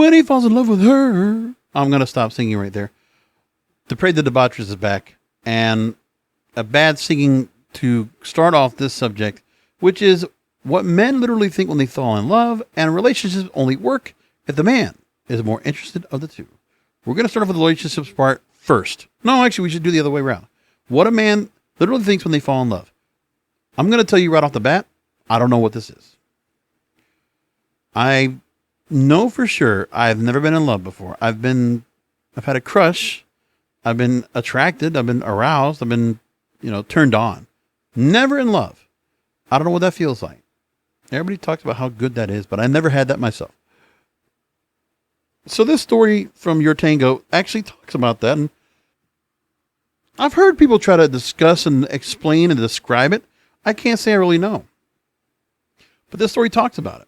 when he falls in love with her. I'm going to stop singing right there. Depraved and Debaucherous is back, and a bad singing to start off this subject, which is what men literally think when they fall in love, and relationships only work if the man is more interested of the two. We're going to start off with the relationships part first. No, actually, we should do the other way around. What a man literally thinks when they fall in love. I'm going to tell you right off the bat, I don't know what this is. I know for sure I've never been in love before. I've had a crush. I've been attracted. I've been aroused. I've been, turned on. Never in love. I don't know what that feels like. Everybody talks about how good that is, but I never had that myself. So this story from Your Tango actually talks about that. And I've heard people try to discuss and explain and describe it. I can't say I really know. But this story talks about it.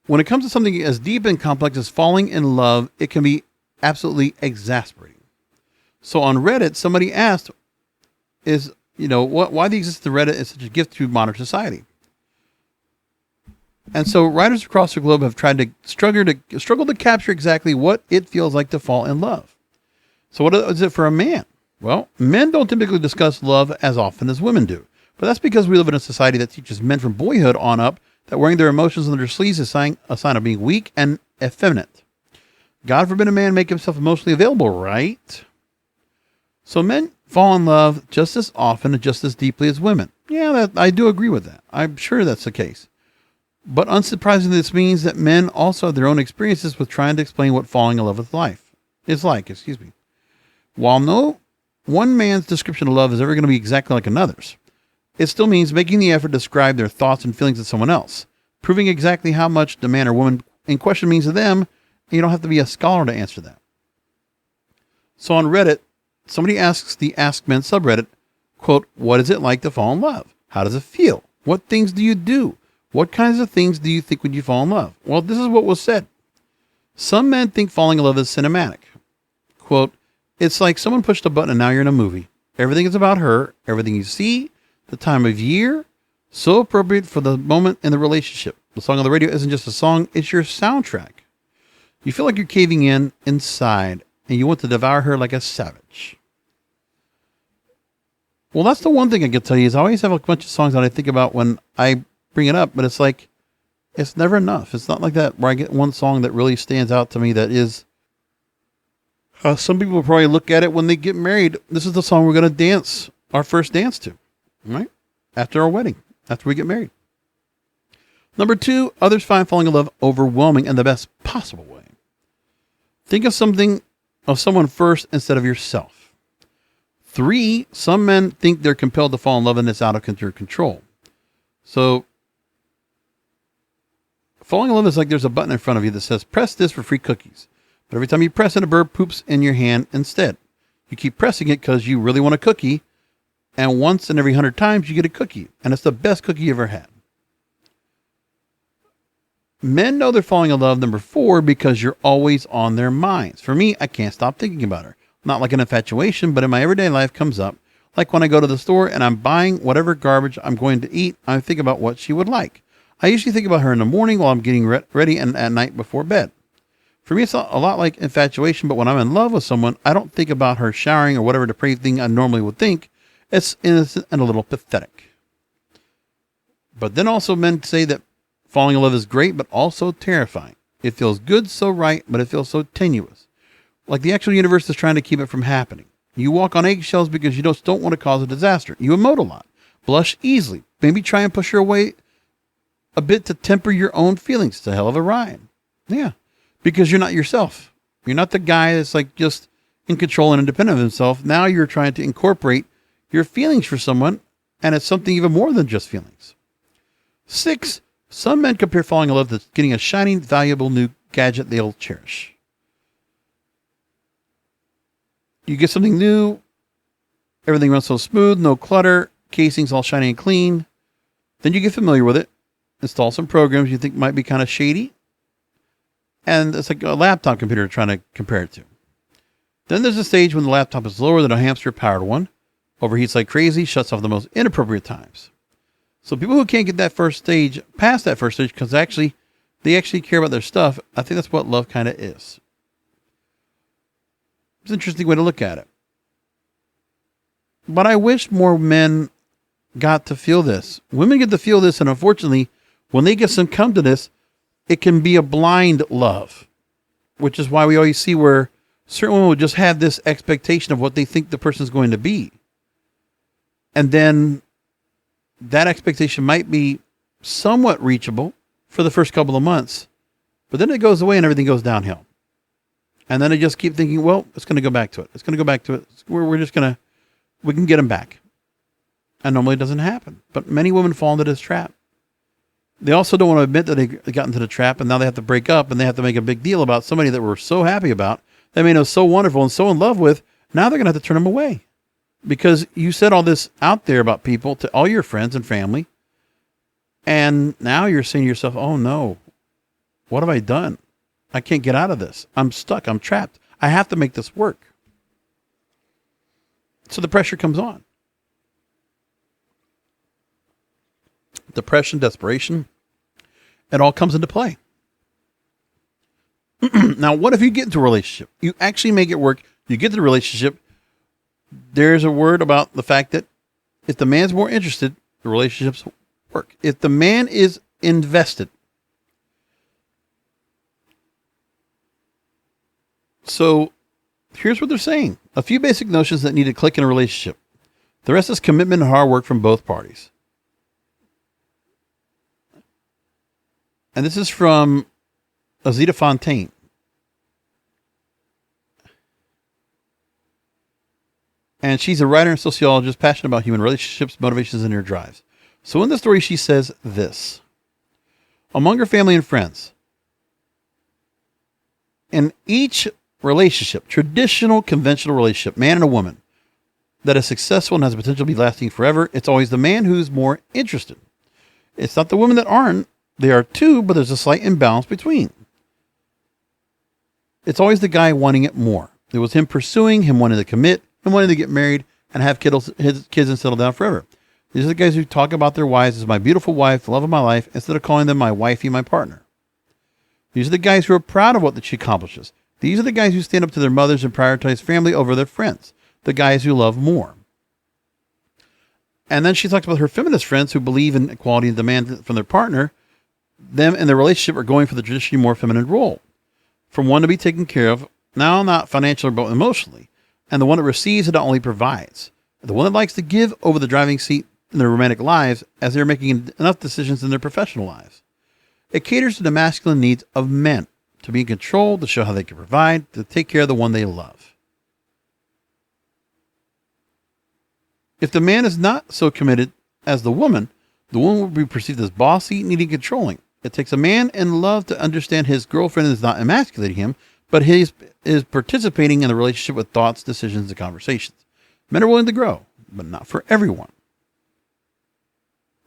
When it comes to something as deep and complex as falling in love, it can be absolutely exasperating. So on Reddit, somebody asked, why the existence of Reddit is such a gift to modern society. And so writers across the globe have tried to struggle to capture exactly what it feels like to fall in love. So what is it for a man? Well, men don't typically discuss love as often as women do. But that's because we live in a society that teaches men from boyhood on up that wearing their emotions on their sleeves is a sign of being weak and effeminate. God forbid a man make himself emotionally available, right? So men fall in love just as often and just as deeply as women. Yeah, I do agree with that. I'm sure that's the case. But unsurprisingly, this means that men also have their own experiences with trying to explain what falling in love is like. While no one man's description of love is ever going to be exactly like another's, it still means making the effort to describe their thoughts and feelings to someone else, proving exactly how much the man or woman in question means to them, and you don't have to be a scholar to answer that. So on Reddit, somebody asks the Ask Men subreddit, quote, what is it like to fall in love? How does it feel? What things do you do? What kinds of things do you think when you fall in love? Well, this is what was said. Some men think falling in love is cinematic. Quote, it's like someone pushed a button and now you're in a movie. Everything is about her. Everything you see, the time of year, so appropriate for the moment in the relationship. The song on the radio isn't just a song, it's your soundtrack. You feel like you're caving in inside and you want to devour her like a savage. Well, that's the one thing I can tell you is I always have a bunch of songs that I think about when I bring it up, but it's like, it's never enough. It's not like that where I get one song that really stands out to me that is, some people will probably look at it when they get married. This is the song we're going to dance, our first dance to, right? After our wedding, after we get married. Number 2, others find falling in love overwhelming in the best possible way. Think of someone first instead of yourself. 3, some men think they're compelled to fall in love and it's out of your control. So, falling in love is like there's a button in front of you that says, press this for free cookies. But every time you press it, a bird poops in your hand instead. You keep pressing it because you really want a cookie. And once in every 100 times, you get a cookie. And it's the best cookie you ever had. Men know they're falling in love, number 4, because you're always on their minds. For me, I can't stop thinking about her. Not like an infatuation, but in my everyday life comes up. Like when I go to the store and I'm buying whatever garbage I'm going to eat, I think about what she would like. I usually think about her in the morning while I'm getting ready and at night before bed. For me, it's a lot like infatuation, but when I'm in love with someone, I don't think about her showering or whatever depraved thing I normally would think. It's innocent and a little pathetic. But then also men say that falling in love is great, but also terrifying. It feels good, so right, but it feels so tenuous. Like the actual universe is trying to keep it from happening. You walk on eggshells because you just don't want to cause a disaster. You emote a lot, blush easily, maybe try and push her away a bit to temper your own feelings. It's a hell of a ride. Yeah, because you're not yourself. You're not the guy that's like just in control and independent of himself. Now you're trying to incorporate your feelings for someone, and it's something even more than just feelings. 6, some men compare falling in love to getting a shiny, valuable new gadget they'll cherish. You get something new, everything runs so smooth, no clutter, casing's all shiny and clean. Then you get familiar with it, install some programs you think might be kind of shady, and it's like a laptop computer you're trying to compare it to. Then there's a stage when the laptop is lower than a hamster-powered one, overheats like crazy, shuts off the most inappropriate times. So people who can't get past that first stage, because actually they actually care about their stuff, I think that's what love kind of is. It's an interesting way to look at it. But I wish more men got to feel this. Women get to feel this, and unfortunately, when they get succumb to this, it can be a blind love, which is why we always see where certain women will just have this expectation of what they think the person's going to be. And then that expectation might be somewhat reachable for the first couple of months, but then it goes away and everything goes downhill. And then they just keep thinking, well, it's going to go back to it. It's going to go back to it. We can get them back. And normally it doesn't happen. But many women fall into this trap. They also don't want to admit that they got into the trap, and now they have to break up, and they have to make a big deal about somebody that we're so happy about, they made us so wonderful and so in love with. Now they're going to have to turn them away. Because you said all this out there about people to all your friends and family. And now you're saying to yourself, oh no, what have I done? I can't get out of this. I'm stuck. I'm trapped. I have to make this work. So the pressure comes on. Depression, desperation, it all comes into play. Now, what if you get into a relationship? You actually make it work. You get to the relationship. There's a word about the fact that if the man's more interested, the relationships work. If the man is invested. So here's what they're saying. A few basic notions that need to click in a relationship. The rest is commitment and hard work from both parties. And this is from Azita Fontaine. And she's a writer and sociologist passionate about human relationships, motivations, and inner drives. So in the story, she says this. Among her family and friends, in each relationship, traditional, conventional relationship, man and a woman, that is successful and has the potential to be lasting forever, it's always the man who's more interested. It's not the women that aren't. They are too, but there's a slight imbalance between. It's always the guy wanting it more. It was him pursuing, him wanting to commit, him wanting to get married and have kids and settle down forever. These are the guys who talk about their wives as my beautiful wife, the love of my life, instead of calling them my wifey, my partner. These are the guys who are proud of what she accomplishes. These are the guys who stand up to their mothers and prioritize family over their friends. The guys who love more. And then she talks about her feminist friends who believe in equality and demand from their partner. Them and their relationship are going for the traditionally more feminine role. From one to be taken care of, now not financially but emotionally. And the one that receives and not only provides. The one that likes to give over the driving seat in their romantic lives as they're making enough decisions in their professional lives. It caters to the masculine needs of men to be in control, to show how they can provide, to take care of the one they love. If the man is not so committed as the woman will be perceived as bossy, needy, controlling. It takes a man in love to understand his girlfriend is not emasculating him, but he is participating in the relationship with thoughts, decisions, and conversations. Men are willing to grow, but not for everyone.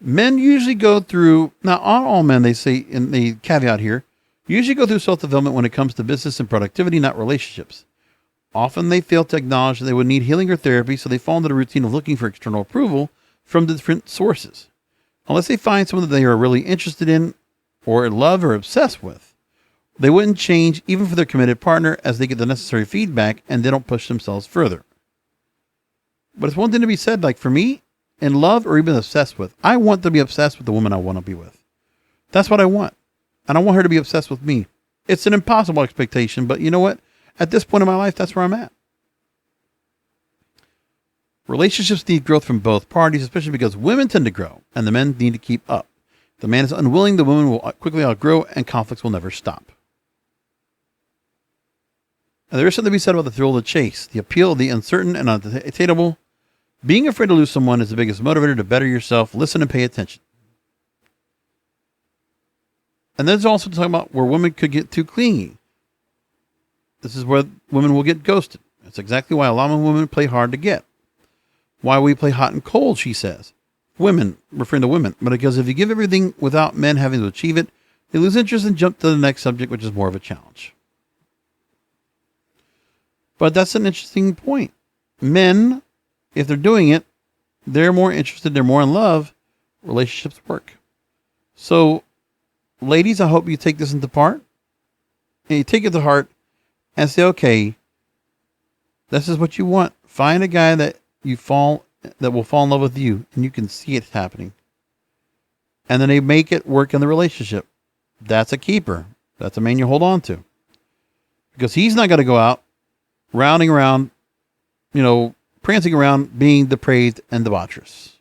Men usually go through, not all men, they say in the caveat here, usually go through self-development when it comes to business and productivity, not relationships. Often they fail to acknowledge that they would need healing or therapy, so they fall into the routine of looking for external approval from different sources. Unless they find someone that they are really interested in or love or obsessed with, they wouldn't change even for their committed partner as they get the necessary feedback and they don't push themselves further. But it's one thing to be said, like for me, in love or even obsessed with, I want to be obsessed with the woman I want to be with. That's what I want. And I want her to be obsessed with me. It's an impossible expectation, but you know what? At this point in my life, that's where I'm at. Relationships need growth from both parties, especially because women tend to grow and the men need to keep up. If the man is unwilling, the woman will quickly outgrow and conflicts will never stop. And there is something to be said about the thrill of the chase, the appeal of the uncertain and unattainable. Being afraid to lose someone is the biggest motivator to better yourself, listen and pay attention. And there's also talking about where women could get too clingy. This is where women will get ghosted. That's exactly why a lot of women play hard to get. Why we play hot and cold, she says. Women, referring to women, but because if you give everything without men having to achieve it, they lose interest and jump to the next subject, which is more of a challenge. But that's an interesting point. Men, if they're doing it, they're more interested, they're more in love, relationships work. So ladies, I hope you take this into part. And you take it to heart and say, okay, this is what you want. Find a guy that will fall in love with you, and you can see it happening. And then they make it work in the relationship. That's a keeper. That's a man you hold on to. Because he's not going to go out rounding around, prancing around being depraved and debaucherous.